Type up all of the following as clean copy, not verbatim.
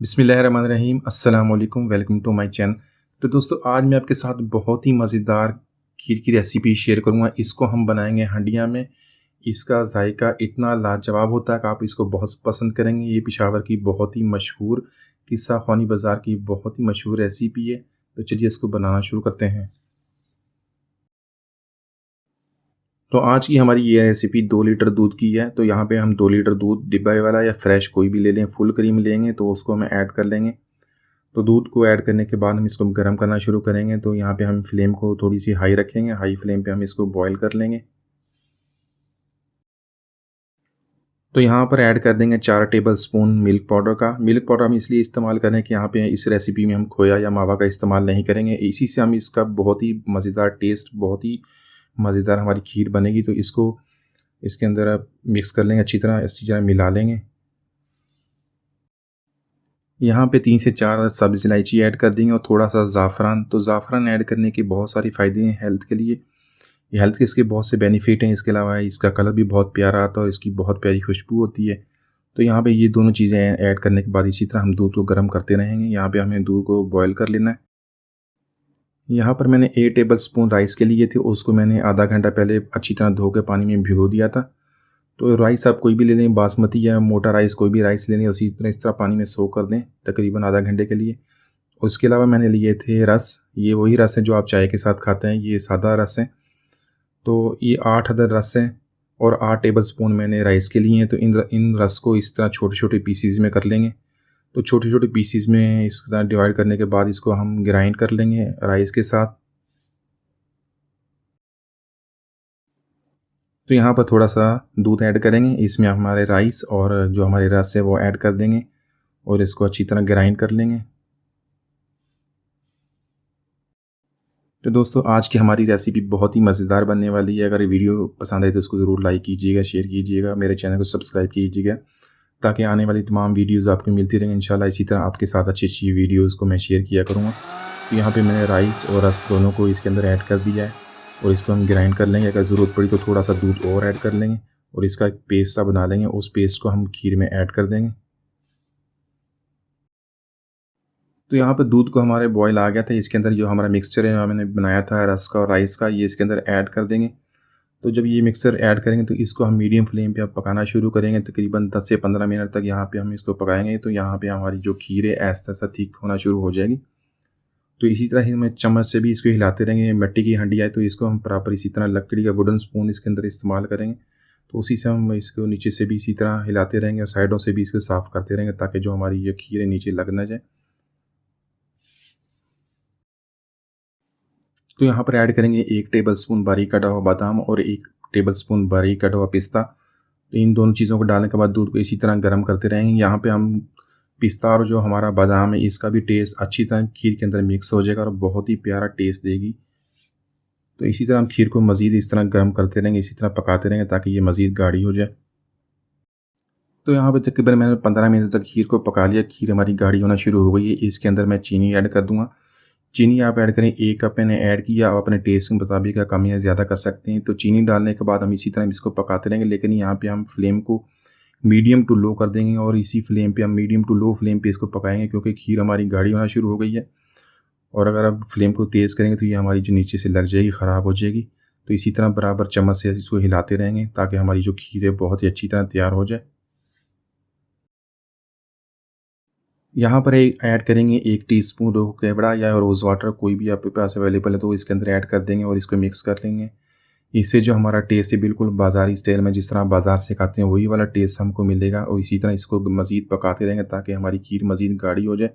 बिस्मिल्लाहिर्रहमानिर्रहीम अस्सलाम वालेकुम वेलकम टू माय चैनल। तो दोस्तों आज मैं आपके साथ बहुत ही मज़ेदार खीर की रेसिपी शेयर करूंगा। इसको हम बनाएंगे हंडिया में। इसका जायका इतना लाजवाब होता है कि आप इसको बहुत पसंद करेंगे। ये पेशावर की बहुत ही मशहूर किस्सा ख़ानी बाज़ार की बहुत ही मशहूर रेसिपी है। तो चलिए इसको बनाना शुरू करते हैं। तो आज की हमारी ये रेसिपी 2 लीटर दूध की है। तो यहाँ पे हम 2 लीटर दूध डिब्बे वाला या फ्रेश कोई भी ले लें, फुल क्रीम लेंगे तो उसको हमें ऐड कर लेंगे। तो दूध को ऐड करने के बाद हम इसको गर्म करना शुरू करेंगे। तो यहाँ पे हम फ्लेम को थोड़ी सी हाई रखेंगे, हाई फ्लेम पे हम इसको बॉईल कर लेंगे। तो यहाँ पर ऐड कर देंगे 4 टेबल स्पून मिल्क पाउडर का। मिल्क पाउडर हम इसलिए इस्तेमाल करें कि यहाँ पे इस रेसिपी में हम खोया या मावा का इस्तेमाल नहीं करेंगे। इसी से हम इसका बहुत ही मज़ेदार टेस्ट, बहुत ही मज़ेदार हमारी खीर बनेगी। तो इसको इसके अंदर आप मिक्स कर लेंगे, अच्छी तरह मिला लेंगे। यहाँ पे 3 से 4 सब्ज़ इलायची ऐड कर देंगे और थोड़ा-सा ज़ाफ़रान। तो ज़ाफ़रान ऐड करने के बहुत सारे फ़ायदे हैं हेल्थ के लिए। ये हेल्थ के इसके बहुत से बेनिफिट हैं। इसके अलावा इसका कलर भी बहुत प्यारा आता है और इसकी बहुत प्यारी खुशबू होती है। तो यहाँ पे ये दोनों चीज़ें ऐड करने के बाद इसी तरह हम दूध को गर्म करते रहेंगे। यहाँ पे हमें दूध को बॉयल कर लेना है। यहाँ पर मैंने 1 टेबल स्पून राइस के लिए थे, उसको मैंने आधा घंटा पहले अच्छी तरह धो के पानी में भिगो दिया था। तो राइस आप कोई भी ले लें, बासमती या मोटा राइस, कोई भी राइस ले लें, उसी तरह इस तरह पानी में सोक कर दें तकरीबन आधा घंटे के लिए। उसके अलावा मैंने लिए थे रस। ये वही रस है जो आप चाय के साथ खाते हैं, ये सादा रस है। तो ये 8 अदर रस हैं और 8 टेबल स्पून मैंने राइस के लिए हैं। तो इन रस को इस तरह छोटे छोटे पीसीज में कर लेंगे। तो छोटे छोटे पीसीज में इस तरह डिवाइड करने के बाद इसको हम ग्राइंड कर लेंगे राइस के साथ। तो यहाँ पर थोड़ा सा दूध ऐड करेंगे, इसमें हमारे राइस और जो हमारे रस है वो ऐड कर देंगे और इसको अच्छी तरह ग्राइंड कर लेंगे। तो दोस्तों आज की हमारी रेसिपी बहुत ही मज़ेदार बनने वाली है। अगर वीडियो पसंद आए तो उसको ज़रूर लाइक कीजिएगा, शेयर कीजिएगा, मेरे चैनल को सब्सक्राइब कीजिएगा ताकि आने वाली तमाम वीडियोज़ आपको मिलती रहें। इंशाल्लाह इसी तरह आपके साथ अच्छी अच्छी वीडियोज़ को मैं शेयर किया करूँगा। तो यहाँ पे मैंने राइस और रस दोनों को इसके अंदर ऐड कर दिया है और इसको हम ग्राइंड कर लेंगे। अगर ज़रूरत पड़ी तो थोड़ा सा दूध और ऐड कर लेंगे और इसका एक पेस्ट सा बना लेंगे। उस पेस्ट को हम खीर में ऐड कर देंगे। तो यहाँ पर दूध को हमारे बॉयल आ गया था। इसके अंदर जो हमारा मिक्सचर है, मैंने बनाया था रस का और राइस का, ये इसके अंदर ऐड कर देंगे। तो जब ये मिक्सचर ऐड करेंगे तो इसको हम मीडियम फ्लेम पे अब पकाना शुरू करेंगे। तकरीबन 10 से 15 मिनट तक यहाँ पे हम इसको पकाएंगे। तो यहाँ पे हमारी जो खीर है ऐसा ऐसा थिक होना शुरू हो जाएगी। तो इसी तरह ही हमें चम्मच से भी इसको हिलाते रहेंगे। मिट्टी की हंडी है तो इसको हम प्रॉपर इसी तरह लकड़ी का वुडन स्पून इसके अंदर इस्तेमाल करेंगे। तो उसी से हम इसको नीचे से भी इसी तरह हिलाते रहेंगे और साइडों से भी इसको साफ़ करते रहेंगे ताकि जो हमारी ये खीर है नीचे लग ना जाए। तो यहाँ पर ऐड करेंगे 1 टेबल स्पून बारीक कटा हुआ बादाम और 1 टेबल स्पून बारीक कटा हुआ पिस्ता। तो इन दोनों चीज़ों को डालने के बाद दूध को इसी तरह गर्म करते रहेंगे। यहाँ पे हम पिस्ता और जो हमारा बादाम है इसका भी टेस्ट अच्छी तरह खीर के अंदर मिक्स हो जाएगा और बहुत ही प्यारा टेस्ट देगी। तो इसी तरह हम खीर को मज़ीद इस तरह गर्म करते रहेंगे, इसी तरह पकाते रहेंगे ताकि ये मज़ीद गाढ़ी हो जाए। तो यहाँ पे तकरीबन मैंने 15 मिनट तक खीर को पका लिया। खीर हमारी गाढ़ी होना शुरू हो गई है। इसके अंदर मैं चीनी ऐड कर दूँगा। चीनी आप ऐड करें, 1 कप मैंने ऐड किया। आप अपने टेस्ट के मुताबिक कम या ज़्यादा कर सकते हैं। तो चीनी डालने के बाद हम इसी तरह इसको पकाते रहेंगे, लेकिन यहाँ पे हम फ्लेम को मीडियम टू लो कर देंगे और इसी फ्लेम पे हम मीडियम टू लो फ्लेम पे इसको पकाएंगे क्योंकि खीर हमारी गाढ़ी होना शुरू हो गई है। और अगर आप फ्लेम को तेज़ करेंगे तो ये हमारी जो नीचे से लग जाएगी, ख़राब हो जाएगी। तो इसी तरह बराबर चम्मच से इसको हिलाते रहेंगे ताकि हमारी जो खीर है बहुत ही अच्छी तरह तैयार हो जाए। यहाँ पर एक ऐड करेंगे 1 टीस्पून रोह केवड़ा या रोज़ वाटर, कोई भी आपके पास अवेलेबल है तो इसके अंदर ऐड कर देंगे और इसको मिक्स कर लेंगे। इससे जो हमारा टेस्ट है बिल्कुल बाज़ारी स्टाइल में, जिस तरह बाज़ार से खाते हैं वही वाला टेस्ट हमको मिलेगा। और इसी तरह इसको मज़ीद पकाते रहेंगे ताकि हमारी खीर मज़ीद गाढ़ी हो जाए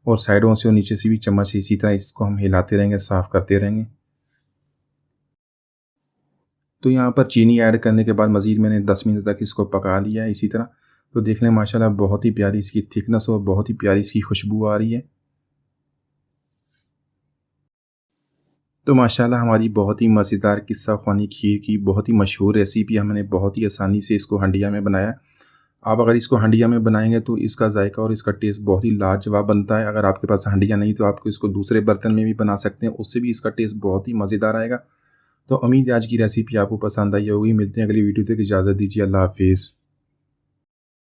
और साइडों से और नीचे से भी चम्मच से इसी तरह इसको हम हिलाते रहेंगे, साफ़ करते रहेंगे। तो यहाँ पर चीनी ऐड करने के बाद मज़ीद मैंने 10 मिनट तक इसको पका लिया है इसी तरह। तो देख लें माशाल्लाह बहुत ही प्यारी इसकी थिकनेस और बहुत ही प्यारी इसकी खुशबू आ रही है। तो माशाल्लाह हमारी बहुत ही मज़ेदार किस्सा ख़ानी खीर की बहुत ही मशहूर रेसिपी हमने बहुत ही आसानी से इसको हंडिया में बनाया। आप अगर इसको हंडिया में बनाएंगे तो इसका जायका और इसका टेस्ट बहुत ही लाजवाब बनता है। अगर आपके पास हंडिया नहीं तो आपको इसको दूसरे बर्तन में भी बना सकते हैं, उससे भी इसका टेस्ट बहुत ही मज़ेदार आएगा। तो उम्मीद है आज की रेसिपी आपको पसंद आई होगी। मिलते हैं अगली वीडियो तक, इजाज़त दीजिए। अल्लाह हाफिज़।